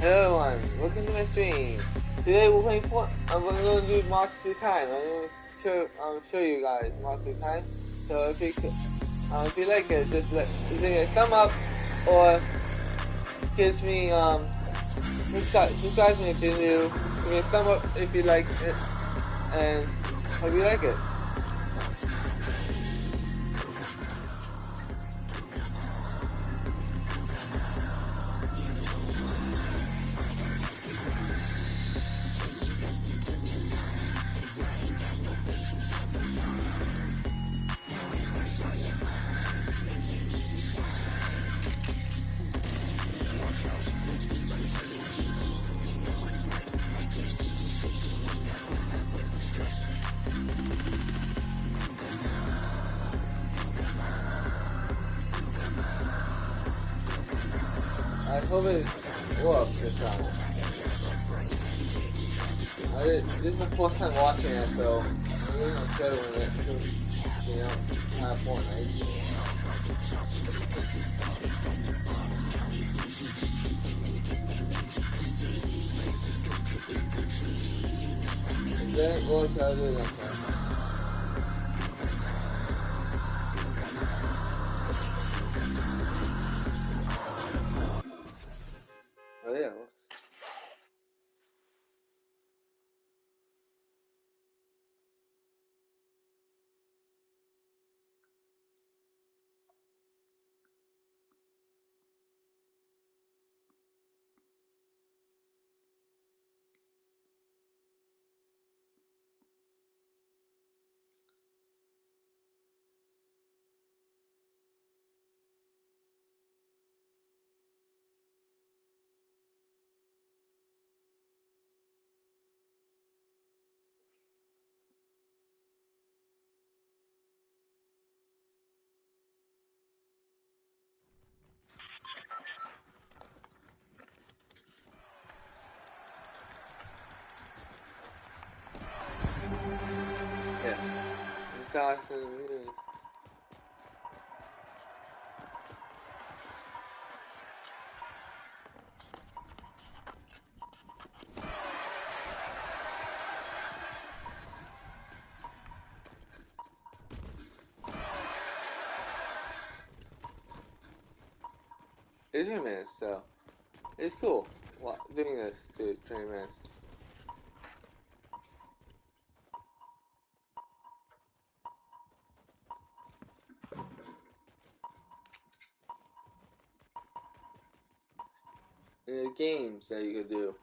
Hello everyone, welcome to my stream. Today we're playing Fortnite. We're going to do March through Time. I'm going to show you guys March through Time. So if you like it, just either a thumb up or gives me subscribe me if you're new. Give me a thumb up if you like it, and hope you like it. I hope it works this time. This is my first time watching it, so I'm really not sure when it to, have Fortnite. Is that what I do next time? Oh yeah. Yeah. It's awesome. It's 20 minutes, so it's cool doing this to 20 minutes. And the games that you could do.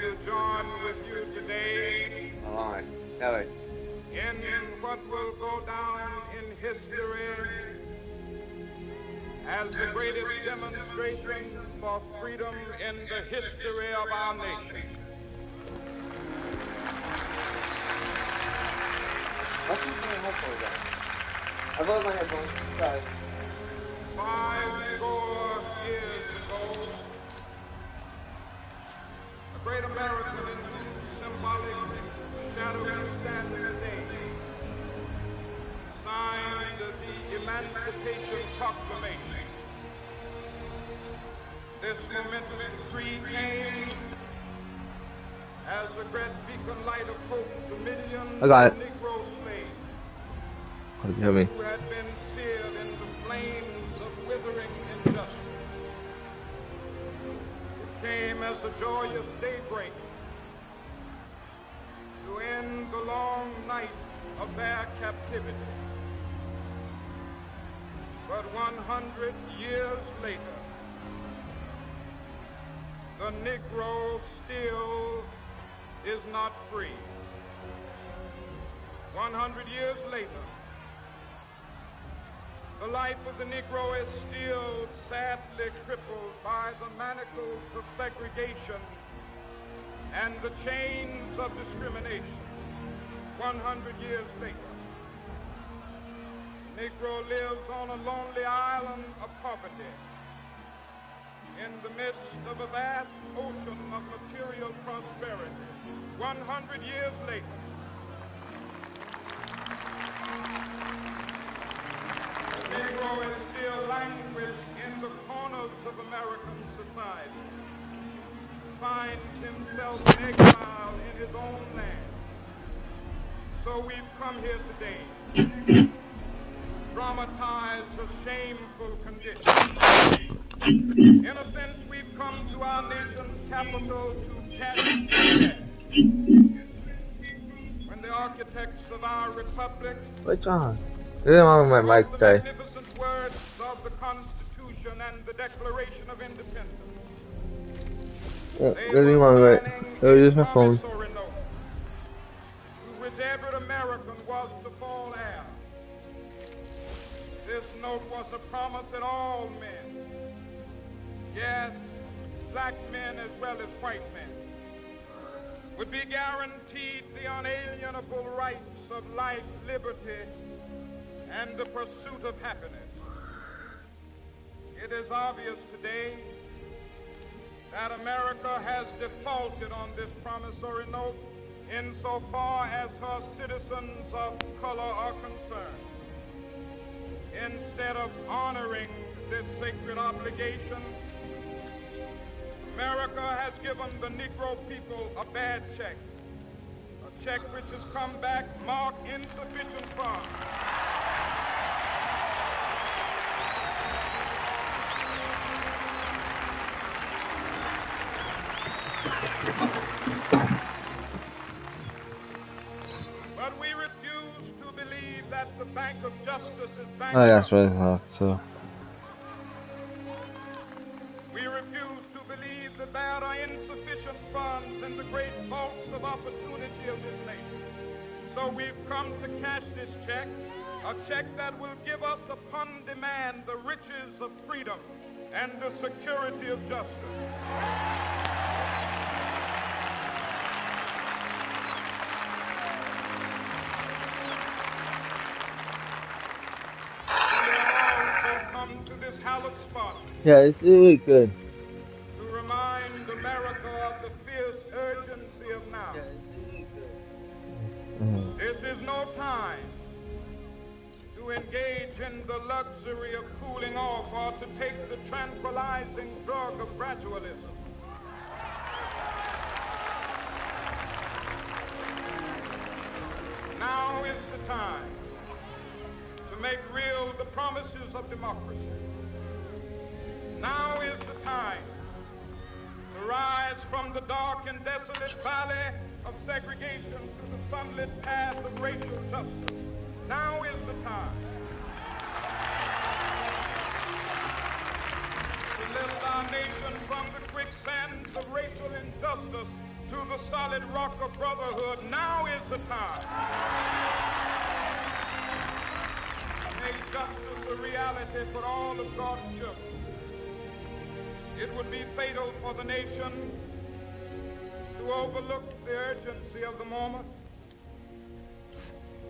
To join with you today in what will go down in history as the greatest demonstration for freedom in the history of our nation. I bought my headphones. Sorry. 5 years ago, a great American in whose symbolic shadow we stand today signed the Emancipation Proclamation. This momentous decree came as the great beacon light of hope to millions of Negro slaves who had been seared in the flames of withering injustice. It came as the joyous daybreak to end the long night of their captivity. But 100 years later, the Negro still is not free. 100 years later, The life of the Negro is still sadly crippled by the manacles of segregation and the chains of discrimination. 100 years later, the Negro lives on a lonely island of poverty in the midst of a vast ocean of material prosperity. 100 years later, the Negro is still languished in the corners of American society, finds himself in exile in his own land. So we've come here today, dramatize a shameful condition. In a sense, we've come to our nation's capital to cash the check. When the architects of our republic Which one? This is one of my mic the tray. magnificent words of the Constitution and the Declaration of Independence. This is one right. Oh, use my phone. To which every American was to fall heir. This note was a promise that all men, yes, black men as well as white men, would be guaranteed the unalienable rights of life, liberty, and the pursuit of happiness. It is obvious today that America has defaulted on this promissory note insofar as her citizens of color are concerned. Instead of honoring this sacred obligation, America has given the Negro people a bad check, a check which has come back marked insufficient funds. But we refuse to believe that the Bank of Justice is bankrupt. Oh, that's really hard too. We refuse to believe that there are insufficient funds in the great vaults of opportunity of this nation. So we've come to cash this check, a check that will give us upon demand the riches of freedom and the security of justice. To this hallowed spot. Yeah, it's really good. To remind America of the fierce urgency of now. Yeah, it's really good. This is no time to engage in the luxury of cooling off or to take the tranquilizing drug of gradualism. Now is the time to make real the promises of democracy. Now is the time to rise from the dark and desolate valley of segregation to the sunlit path of racial justice. Now is the time to lift our nation from the quicksands of racial injustice to the solid rock of brotherhood. Now is the time make justice a reality for all of God's children. It would be fatal for the nation to overlook the urgency of the moment.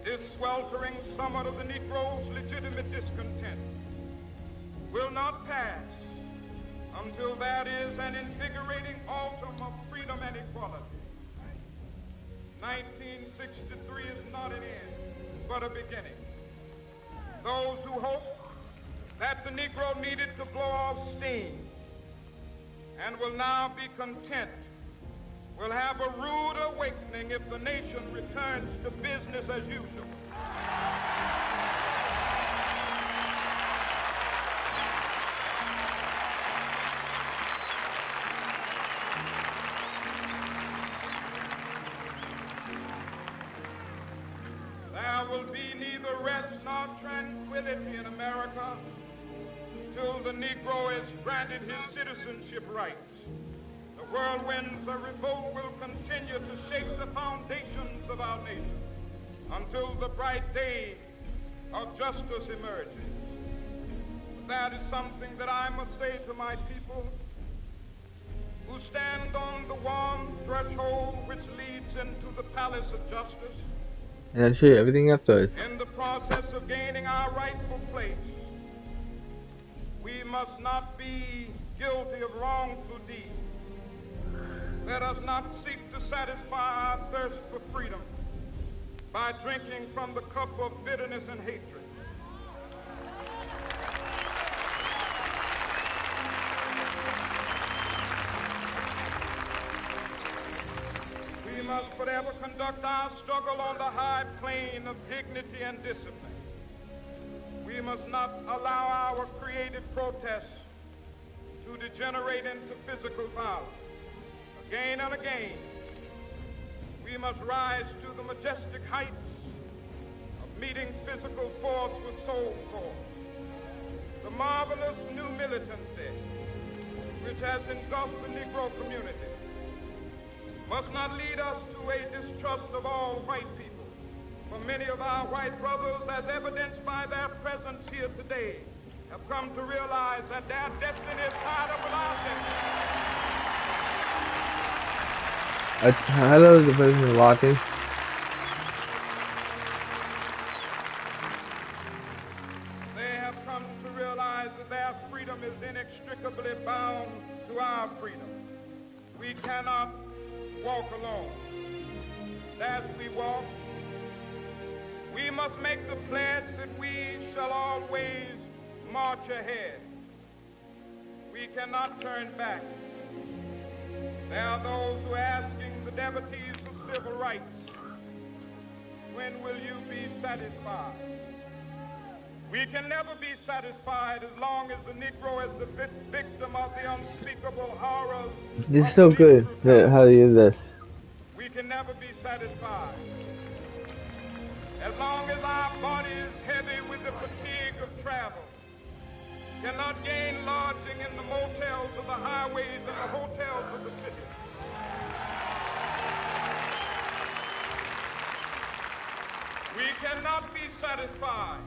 This sweltering summit of the Negro's legitimate discontent will not pass until there is an invigorating autumn of freedom and equality. 1963 is not an end, but a beginning. Those who hope that the Negro needed to blow off steam and will now be content will have a rude awakening if the nation returns to business as usual. There will be neither rest nor tranquility in America till the Negro is granted his citizenship rights. The whirlwinds of revolt will continue to shake the foundations of our nation until the bright day of justice emerges. But that is something that I must say to my people who stand on the warm threshold which leads into the palace of justice. And I'll show you everything afterwards. In the process of gaining our rightful place, we must not be guilty of wrongful deeds. Let us not seek to satisfy our thirst for freedom by drinking from the cup of bitterness and hatred. We must forever conduct our struggle on the high plane of dignity and discipline. We must not allow our creative protests to degenerate into physical violence. Again and again, we must rise to the majestic heights of meeting physical force with soul force. The marvelous new militancy which has engulfed the Negro community must not lead us to a distrust of all white people. For many of our white brothers, as evidenced by their presence here today, have come to realize that their destiny is tied up with our destiny. Hello, the person who's watching. They have come to realize that their freedom is inextricably bound to our freedom. We cannot walk alone. As we walk, we must make the pledge that we shall always march ahead. We cannot turn back. There are those who are asking the devotees of civil rights, when will you be satisfied? We can never be satisfied as long as the Negro is the victim of the unspeakable horrors. This is so good, how to use this. We can never be satisfied. As long as our body is heavy with the fatigue of travel, cannot gain lodging in the motels of the highways and the hotels of the city. We cannot be satisfied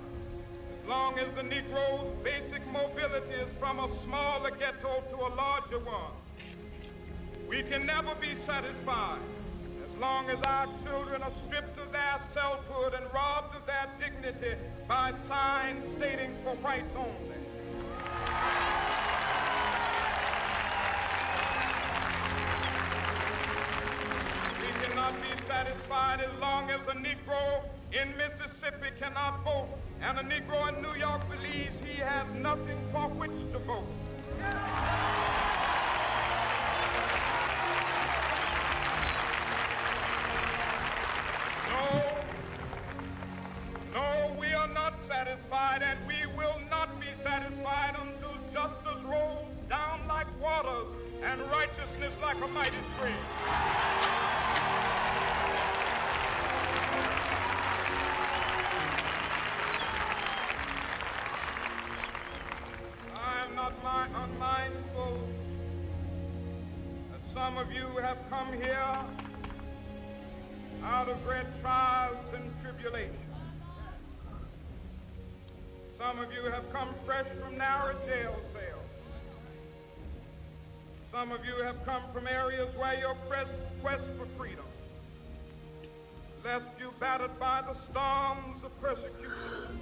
as long as the Negro's basic mobility is from a smaller ghetto to a larger one. We can never be satisfied as long as our children are stripped of their selfhood and robbed of their dignity by signs stating for whites only. We cannot be satisfied as long as a Negro in Mississippi cannot vote and a Negro in New York believes he has nothing for which to vote. No, we are not satisfied, and we will not be satisfied until justice rolls down like waters and righteousness like a mighty stream. I am not unmindful that some of you have come here out of great trials and tribulations. Some of you have come fresh from narrow jail cells. Some of you have come from areas where your quest for freedom left you battered by the storms of persecution,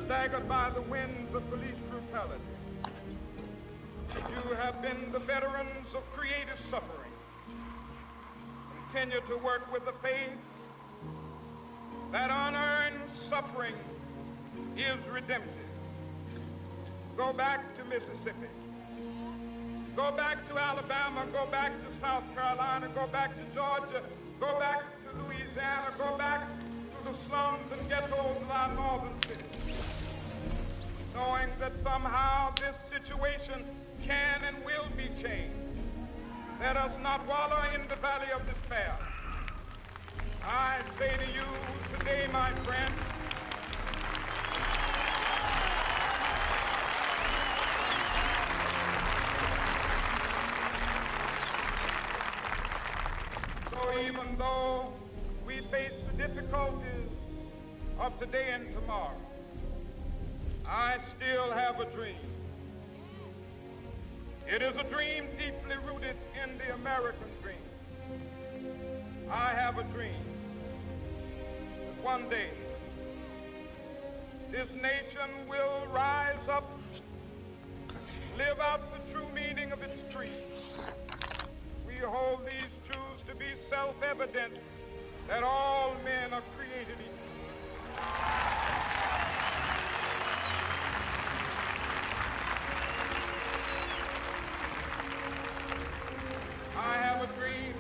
staggered by the winds of police brutality. You have been the veterans of creative suffering. Continue to work with the faith that unearned suffering is redemptive. Go back to Mississippi. Go back to Alabama. Go back to South Carolina. Go back to Georgia. Go back to Louisiana. Go back to the slums and ghettos of our northern cities. Knowing that somehow this situation can and will be changed. Let us not wallow in the valley of despair. I say to you today, my friend, so even though we face the difficulties of today and tomorrow, I still have a dream. It is a dream deeply rooted in the American dream. I have a dream that one day this nation will rise up, live out the true meaning of its creed. We hold these truths to be self-evident, that all men are created equal. I have a dream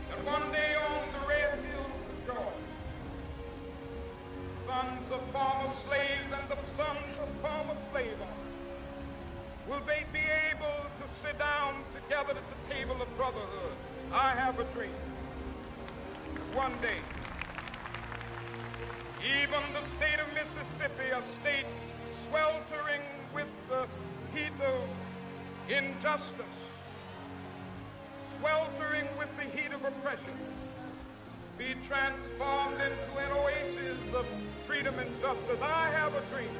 that one day on the red hills of Georgia, sons of former slaves and the sons of former slave owners will they be able to sit down together at the table of brotherhood. I have a dream. One day, even the state of Mississippi, a state sweltering with the heat of injustice, sweltering with the heat of oppression, be transformed into an oasis of freedom and justice. I have a dream.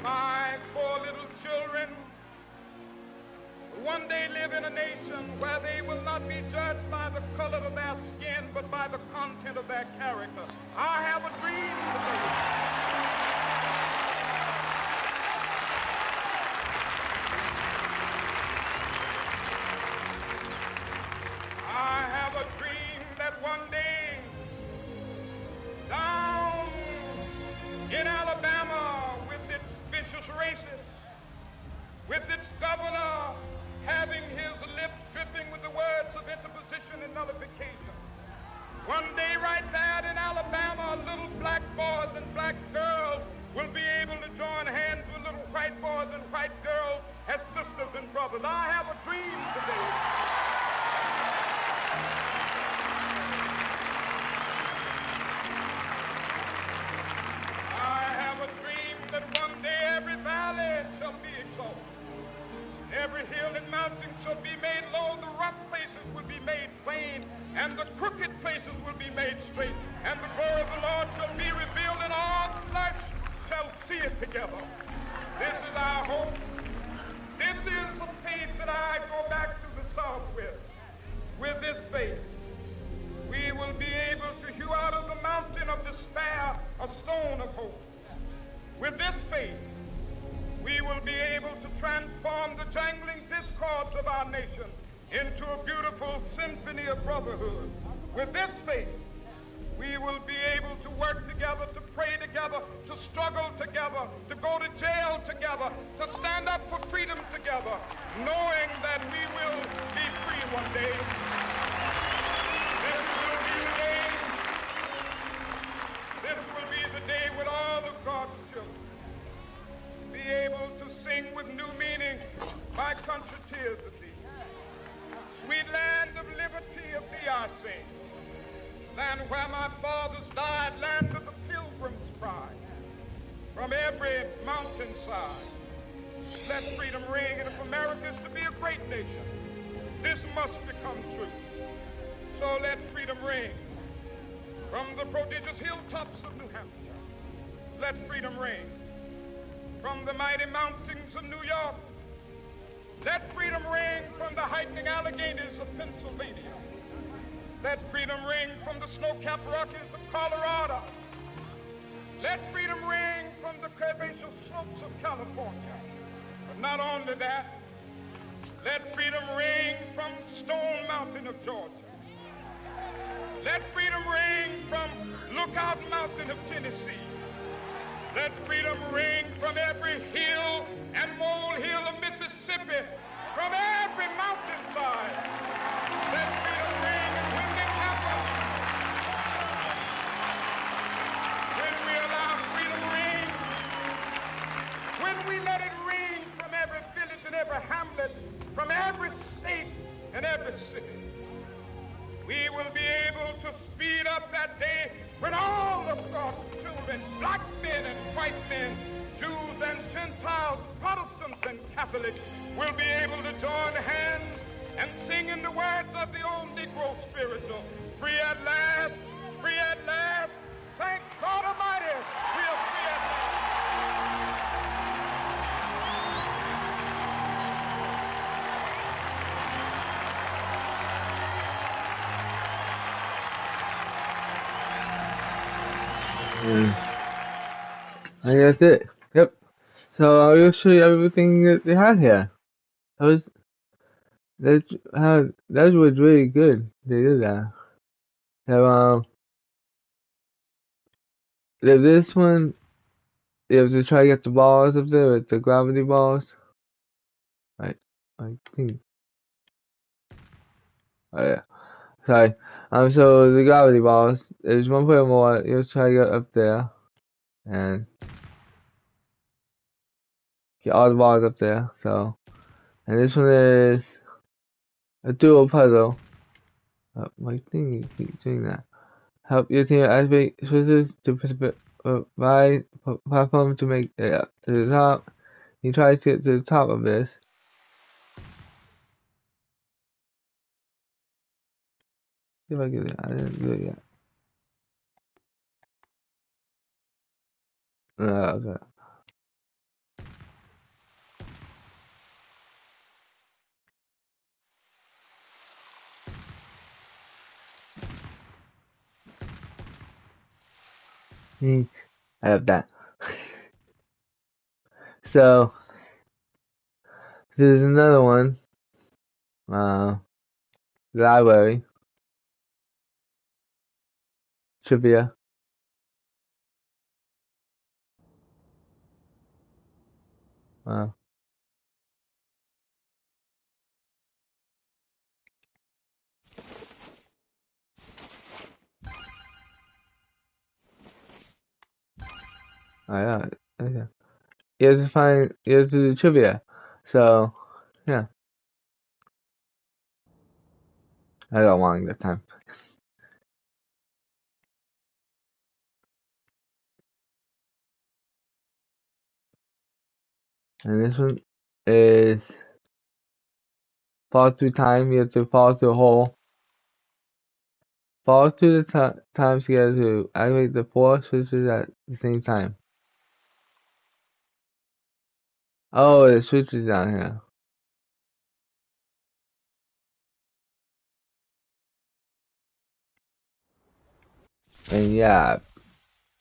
My four little children will one day live in a nation where they will not be judged by the color of their skin, but by the content of their character. I have a dream today. I have a dream that one day down in Alabama, with its vicious racists, with its governor having his lips dripping with the words of interposition and nullification, one day right there in Alabama, little black boys and black girls will be able to join hands with little white boys and white girls as sisters and brothers. I have a dream today. That one day every valley shall be exalted, every hill and mountain shall be made low, the rough places will be made plain, and the crooked places will be made straight, and the glory of the Lord shall be revealed, and all flesh shall see it together. This is our hope. This is the faith that I go back to the South with. With this faith, we will be able to hew out of the mountain of despair a stone of hope. With this faith, we will be able to transform the jangling discords of our nation into a beautiful symphony of brotherhood. With this faith, we will be able to work together, to pray together, to struggle together, to go to jail together, to stand up for freedom together, knowing that we will be free one day. This will be the day when all of God's children be able to sing with new meaning, "My country, tears of thee." Sweet land of liberty, of thee I sing. Land where my fathers died, land of the pilgrim's pride. From every mountainside, let freedom ring. And if America is to be a great nation, this must become true. So let freedom ring. From the prodigious hilltops of New Hampshire, let freedom ring. From the mighty mountains of New York, let freedom ring. From the heightening Alleghenies of Pennsylvania, let freedom ring. From the snow-capped Rockies of Colorado, let freedom ring. From the curvaceous slopes of California. But not only that, let freedom ring from Stone Mountain of Georgia. Let freedom ring from Lookout Mountain of Tennessee. Let freedom ring from every hill and molehill of Mississippi, from every mountainside. Let freedom ring, and when it happens, when we allow freedom ring, when we let it ring from every village and every hamlet, from every state and every city, we will be able to speed up that day when all of God's children, black men and white men, Jews and Gentiles, Protestants and Catholics, will be able to join hands and sing in the words of the old Negro spiritual, "Free at last, free at last, And I guess that's it. Yep. So I will show you everything that they had here. That was really good. They did that. So there's this one. You have to try to get the balls up there with the gravity balls. Right. I think. Oh yeah. Sorry. So the gravity balls. There's one point more. You have to try to get up there and get all the balls up there. So, and this one is a dual puzzle. My thing keeps doing that. Help your team activate switches to provide platform to make it up to the top. You try to get to the top of this. See if I get it. I didn't do it yet. Okay. I have that. So there's another one. Library trivia. Uh, oh yeah. Okay. You have to find. You have to do trivia. So yeah, I got one this time. And this one is fall through time. You have to fall through a hole. Fall through the time together to activate the four switches at the same time. Oh, the switches down here. And yeah,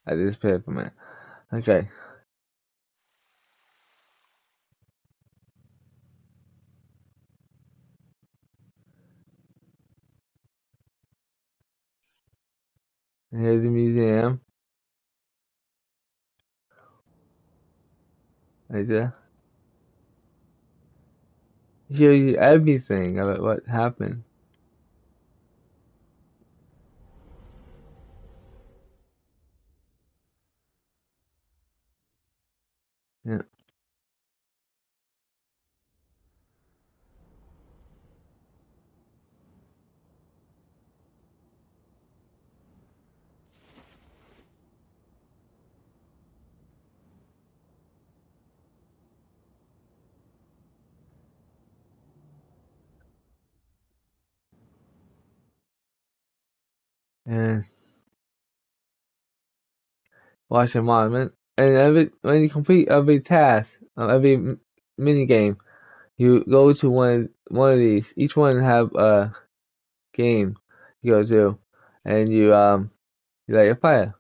I just paid for a minute. Okay. Here's the museum. Right there. Show you everything about what happened. Yeah. And watch a monument. And when you complete every task, every mini game, you go to one of these. Each one have a game you go to, and you light a fire.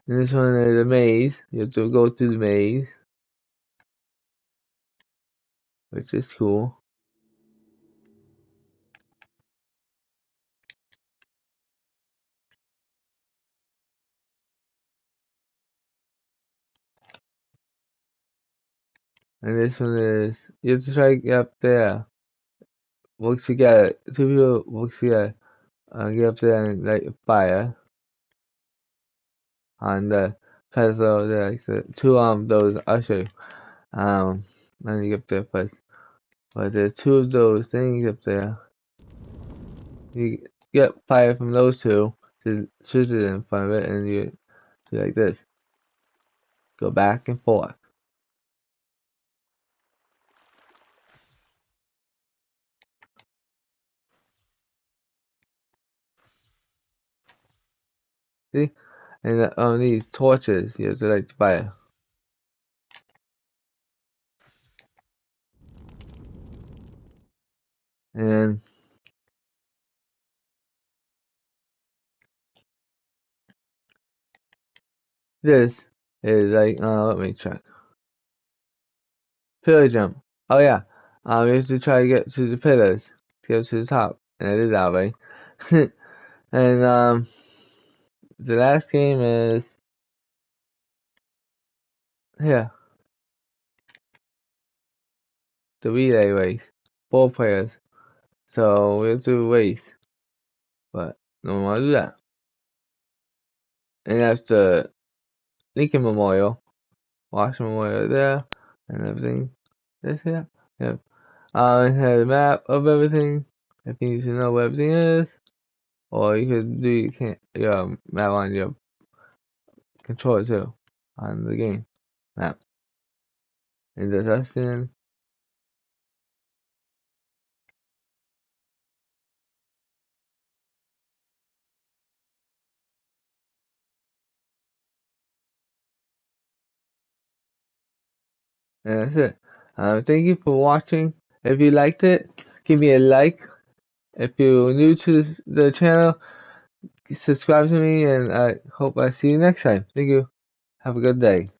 And this one is a maze. You have to go through the maze, which is cool. And this one is you have to try to get up there. Work together. Two people work together. Get up there and light a fire on the pedestal. There, like the two those I'll show you. Let me get up there first. But there's two of those things up there. You get fire from those two. Just shoot it in front of it, and you do like this. Go back and forth. See? And on these torches, you have to light the fire. And this is like, let me check. Pillar jump. Oh yeah. We have to try to get to the pillars to get to the top, and it is that way. And the last game is here. The relay race. 4 players. So we have to race. But no one wanna do that. And that's the Lincoln Memorial. Washington Memorial there and everything. This here. Yep. It has a map of everything. If you need to know where everything is. Or you could do your map on your controller too. On the game map. And the section. And that's it. Thank you for watching. If you liked it, give me a like. If you're new to the channel, subscribe to me, and I hope I see you next time. Thank you. Have a good day.